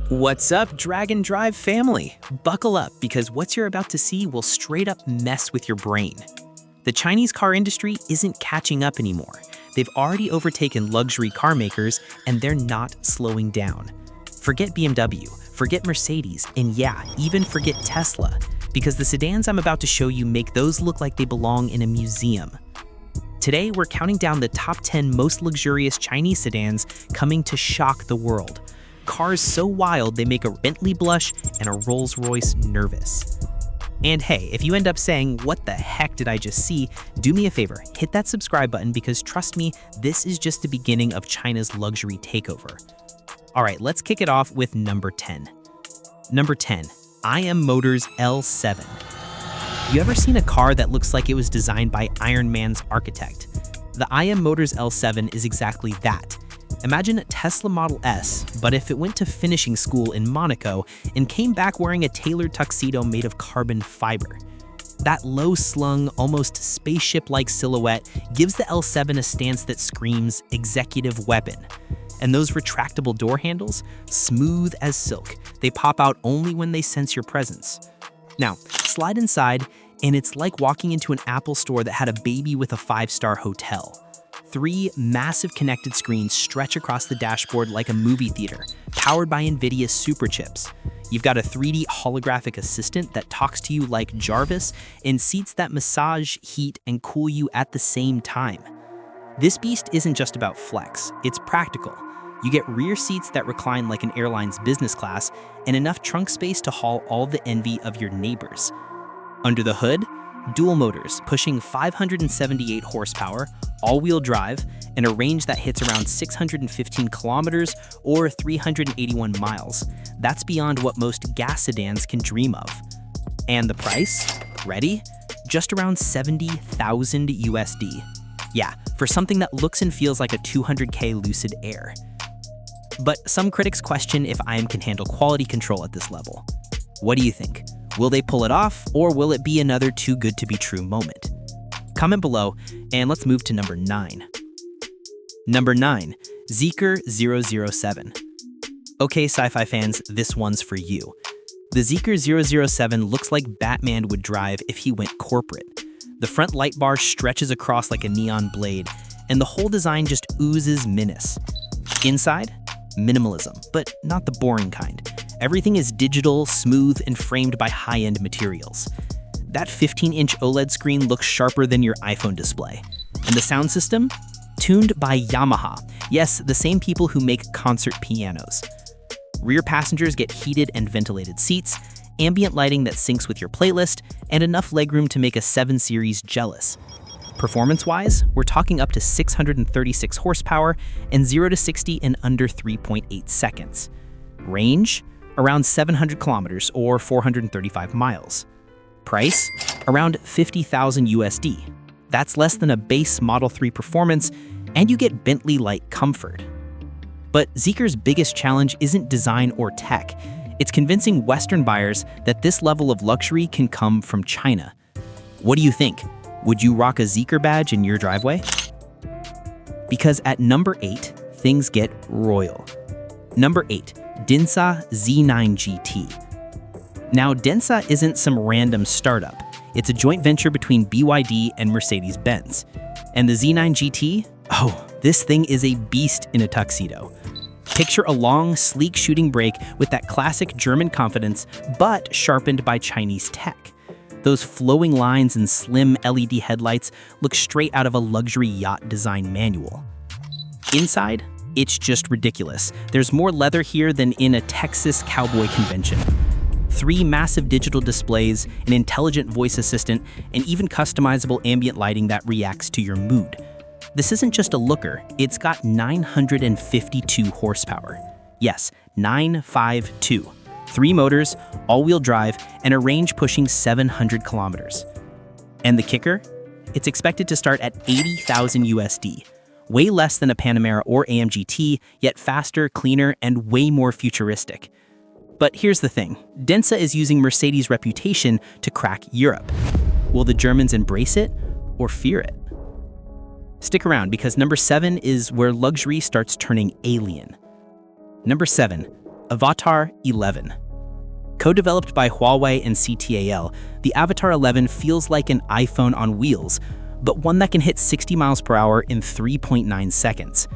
What's up, Dragon Drive family? Buckle up because what you're about to see will straight up mess with your brain. The Chinese car industry isn't catching up anymore. They've already overtaken luxury car makers and they're not slowing down. Forget BMW, forget Mercedes, and yeah, even forget Tesla, because the sedans I'm about to show you make those look like they belong in a museum. Today, we're counting down the top 10 most luxurious Chinese sedans coming to shock the world. Cars so wild they make a Bentley blush and a Rolls-Royce nervous. And hey, if you end up saying, what the heck did I just see? Do me a favor, hit that subscribe button because trust me, this is just the beginning of China's luxury takeover. Alright, let's kick it off with number 10. Number 10, IM Motors L7. You ever seen a car that looks like it was designed by Iron Man's architect? The IM Motors L7 is exactly that. Imagine a Tesla Model S, but if it went to finishing school in Monaco and came back wearing a tailored tuxedo made of carbon fiber. That low-slung, almost spaceship-like silhouette gives the L7 a stance that screams executive weapon. And those retractable door handles, smooth as silk. They pop out only when they sense your presence. Now, slide inside, and it's like walking into an Apple store that had a baby with a 5-star hotel. 3 massive connected screens stretch across the dashboard like a movie theater, powered by NVIDIA superchips. You've got a 3D holographic assistant that talks to you like Jarvis and seats that massage, heat, and cool you at the same time. This beast isn't just about flex, it's practical. You get rear seats that recline like an airline's business class and enough trunk space to haul all the envy of your neighbors. Under the hood, dual motors pushing 578 horsepower, all-wheel drive, and a range that hits around 615 kilometers or 381 miles. That's beyond what most gas sedans can dream of. And the price? Ready? Just around 70,000 USD. Yeah, for something that looks and feels like a 200K Lucid Air. But some critics question if IM can handle quality control at this level. What do you think? Will they pull it off, or will it be another too good to be true moment? Comment below, and let's move to number 9. Number 9, Zeekr 007. Okay, sci-fi fans, this one's for you. The Zeekr 007 looks like Batman would drive if he went corporate. The front light bar stretches across like a neon blade, and the whole design just oozes menace. Inside? Minimalism, but not the boring kind. Everything is digital, smooth, and framed by high-end materials. That 15-inch OLED screen looks sharper than your iPhone display. And the sound system? Tuned by Yamaha. Yes, the same people who make concert pianos. Rear passengers get heated and ventilated seats, ambient lighting that syncs with your playlist, and enough legroom to make a 7 Series jealous. Performance-wise, we're talking up to 636 horsepower and 0 to 60 in under 3.8 seconds. Range? Around 700 kilometers or 435 miles. Price? Around 50,000 USD. That's less than a base Model 3 performance, and you get Bentley-like comfort. But Zeekr's biggest challenge isn't design or tech. It's convincing Western buyers that this level of luxury can come from China. What do you think? Would you rock a Zeekr badge in your driveway? Because at number 8, things get royal. Number 8, Denza Z9 GT. Now, Denza isn't some random startup. It's a joint venture between BYD and Mercedes-Benz. And the Z9 GT? Oh, this thing is a beast in a tuxedo. Picture a long, sleek shooting brake with that classic German confidence, but sharpened by Chinese tech. Those flowing lines and slim LED headlights look straight out of a luxury yacht design manual. Inside, it's just ridiculous. There's more leather here than in a Texas cowboy convention. 3 massive digital displays, an intelligent voice assistant, and even customizable ambient lighting that reacts to your mood. This isn't just a looker, it's got 952 horsepower. Yes, 952. 3 motors, all-wheel drive, and a range pushing 700 kilometers. And the kicker? It's expected to start at 80,000 USD. Way less than a Panamera or AMG GT, yet faster, cleaner, and way more futuristic. But here's the thing, Denza is using Mercedes' reputation to crack Europe. Will the Germans embrace it or fear it? Stick around because number 7 is where luxury starts turning alien. Number 7, Avatr 11. Co-developed by Huawei and CTAL, the Avatr 11 feels like an iPhone on wheels, but one that can hit 60 miles per hour in 3.9 seconds.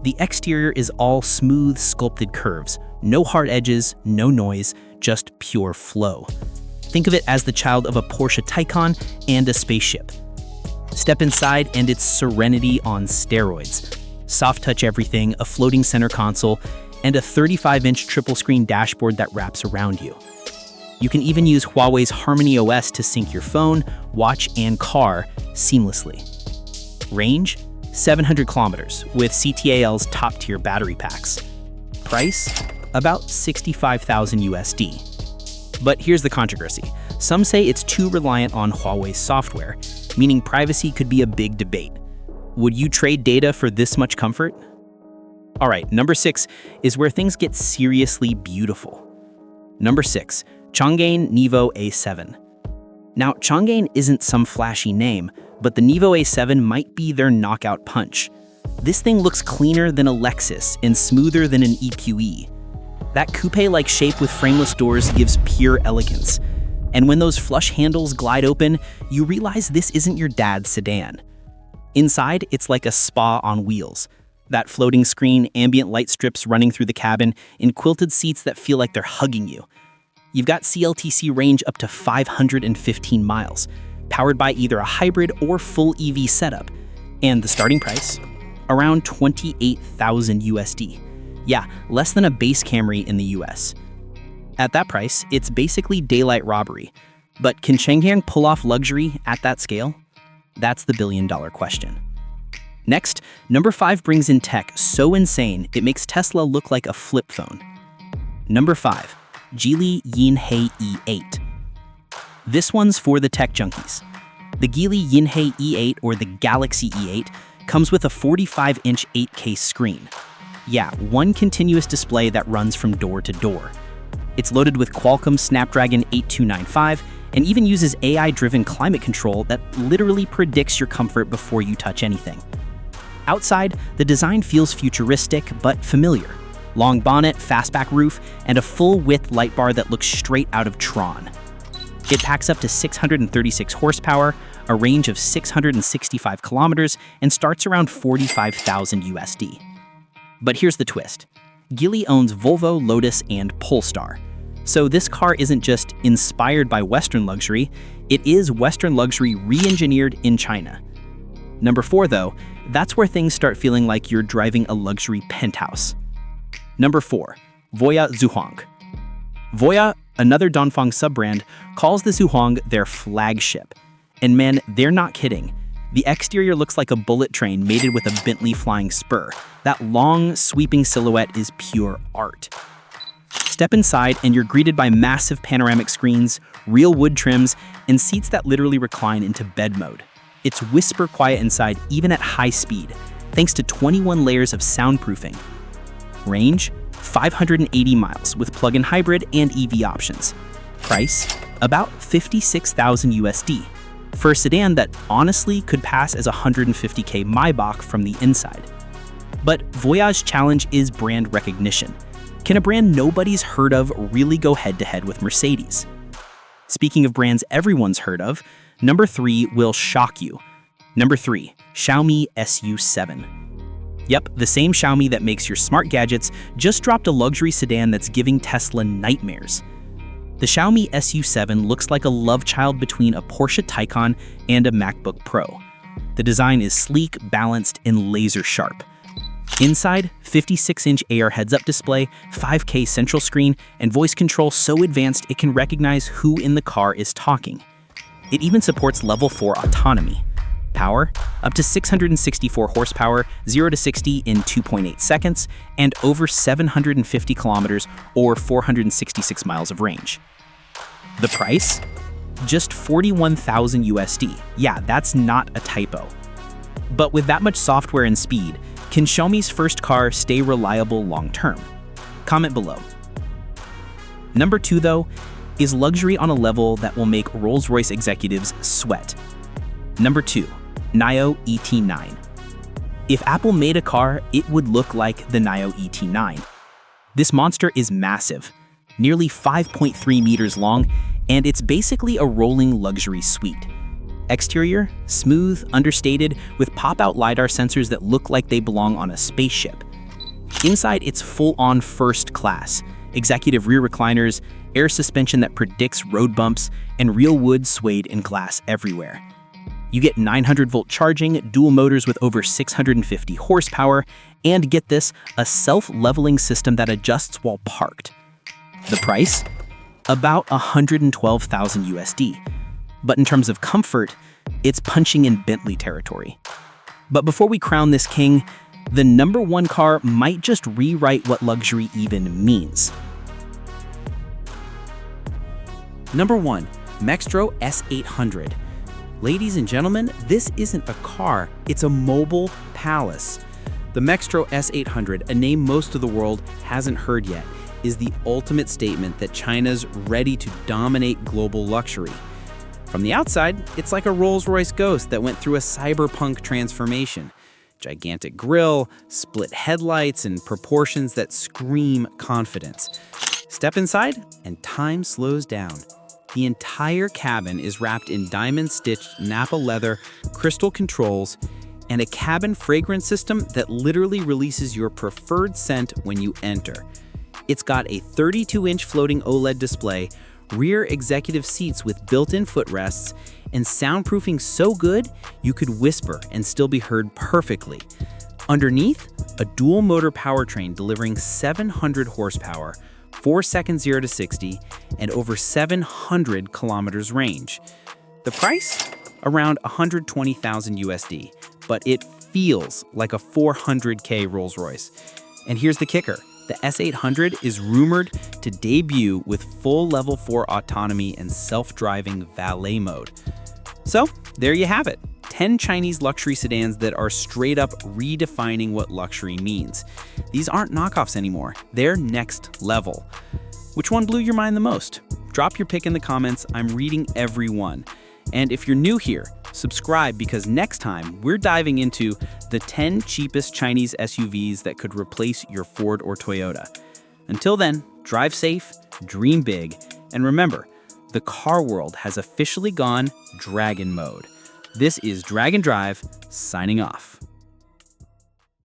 The exterior is all smooth, sculpted curves, no hard edges, no noise, just pure flow. Think of it as the child of a Porsche Taycan and a spaceship. Step inside and it's serenity on steroids. Soft touch everything, a floating center console, and a 35-inch triple-screen dashboard that wraps around you. You can even use Huawei's Harmony OS to sync your phone, watch, and car seamlessly. Range? 700 kilometers, with CTAL's top-tier battery packs. Price? About 65,000 USD. But here's the controversy. Some say it's too reliant on Huawei's software, meaning privacy could be a big debate. Would you trade data for this much comfort? All right, number 6 is where things get seriously beautiful. Number 6, Changan NEVO A7. Now, Changan isn't some flashy name, but the NEVO A7 might be their knockout punch. This thing looks cleaner than a Lexus and smoother than an EQE. That coupe-like shape with frameless doors gives pure elegance. And when those flush handles glide open, you realize this isn't your dad's sedan. Inside, it's like a spa on wheels. That floating screen, ambient light strips running through the cabin, and quilted seats that feel like they're hugging you. You've got CLTC range up to 515 miles, powered by either a hybrid or full EV setup. And the starting price? Around 28,000 USD. Yeah, less than a base Camry in the US. At that price, it's basically daylight robbery. But can Changan pull off luxury at that scale? That's the billion-dollar question. Next, number 5 brings in tech so insane it makes Tesla look like a flip phone. Number 5, Geely Yinhe E8. This one's for the tech junkies. The Geely Yinhe E8, or the Galaxy E8, comes with a 45-inch 8K screen. Yeah, one continuous display that runs from door to door. It's loaded with Qualcomm Snapdragon 8295 and even uses AI-driven climate control that literally predicts your comfort before you touch anything. Outside, the design feels futuristic but familiar. Long bonnet, fastback roof, and a full-width light bar that looks straight out of Tron. It packs up to 636 horsepower, a range of 665 kilometers, and starts around 45,000 USD. But here's the twist. Geely owns Volvo, Lotus, and Polestar. So this car isn't just inspired by Western luxury, it is Western luxury re-engineered in China. Number 4, though, that's where things start feeling like you're driving a luxury penthouse. Number 4, Voyah Zhuiguang. Voyah, another Dongfeng sub-brand, calls the Zhuiguang their flagship. And man, they're not kidding. The exterior looks like a bullet train mated with a Bentley flying spur. That long, sweeping silhouette is pure art. Step inside and you're greeted by massive panoramic screens, real wood trims, and seats that literally recline into bed mode. It's whisper quiet inside even at high speed, thanks to 21 layers of soundproofing. Range? 580 miles with plug-in hybrid and EV options. Price? About 56,000 USD. For a sedan that honestly could pass as a 150K Maybach from the inside. But Voyah's challenge is brand recognition. Can a brand nobody's heard of really go head-to-head with Mercedes? Speaking of brands everyone's heard of, number 3 will shock you. Number 3, Xiaomi SU7. Yep, the same Xiaomi that makes your smart gadgets just dropped a luxury sedan that's giving Tesla nightmares. The Xiaomi SU7 looks like a love child between a Porsche Taycan and a MacBook Pro. The design is sleek, balanced, and laser sharp. Inside, 56-inch AR heads-up display, 5K central screen, and voice control so advanced it can recognize who in the car is talking. It even supports level 4 autonomy. Power? Up to 664 horsepower, 0 to 60 in 2.8 seconds, and over 750 kilometers or 466 miles of range. The price? Just 41,000 USD. Yeah, that's not a typo. But with that much software and speed, can Xiaomi's first car stay reliable long-term? Comment below. Number 2, though, is luxury on a level that will make Rolls-Royce executives sweat. Number 2, NIO ET9. If Apple made a car, it would look like the NIO ET9. This monster is massive, nearly 5.3 meters long, and it's basically a rolling luxury suite. Exterior, smooth, understated, with pop-out LiDAR sensors that look like they belong on a spaceship. Inside, it's full-on first class, executive rear recliners, air suspension that predicts road bumps, and real wood suede and glass everywhere. You get 900-volt charging, dual motors with over 650 horsepower, and get this, a self-leveling system that adjusts while parked. The price? About 112,000 USD. But in terms of comfort, it's punching in Bentley territory. But before we crown this king, the number one car might just rewrite what luxury even means. Number 1, Mextro S800. Ladies and gentlemen, this isn't a car, it's a mobile palace. The Mextro S800, a name most of the world hasn't heard yet, is the ultimate statement that China's ready to dominate global luxury. From the outside, it's like a Rolls-Royce Ghost that went through a cyberpunk transformation. Gigantic grille, split headlights, and proportions that scream confidence. Step inside, and time slows down. The entire cabin is wrapped in diamond-stitched Napa leather, crystal controls, and a cabin fragrance system that literally releases your preferred scent when you enter. It's got a 32-inch floating OLED display, rear executive seats with built-in footrests, and soundproofing so good you could whisper and still be heard perfectly. Underneath, a dual-motor powertrain delivering 700 horsepower, 4 seconds 0 to 60, and over 700 kilometers range. The price? Around 120,000 USD, but it feels like a 400K Rolls-Royce. And here's the kicker. The S800 is rumored to debut with full Level 4 autonomy and self-driving valet mode. So, there you have it. 10 Chinese luxury sedans that are straight up redefining what luxury means. These aren't knockoffs anymore. They're next level. Which one blew your mind the most? Drop your pick in the comments. I'm reading every one. And if you're new here, subscribe because next time we're diving into the 10 cheapest Chinese SUVs that could replace your Ford or Toyota. Until then, drive safe, dream big, and remember, the car world has officially gone dragon mode. This is Dragon Drive, signing off.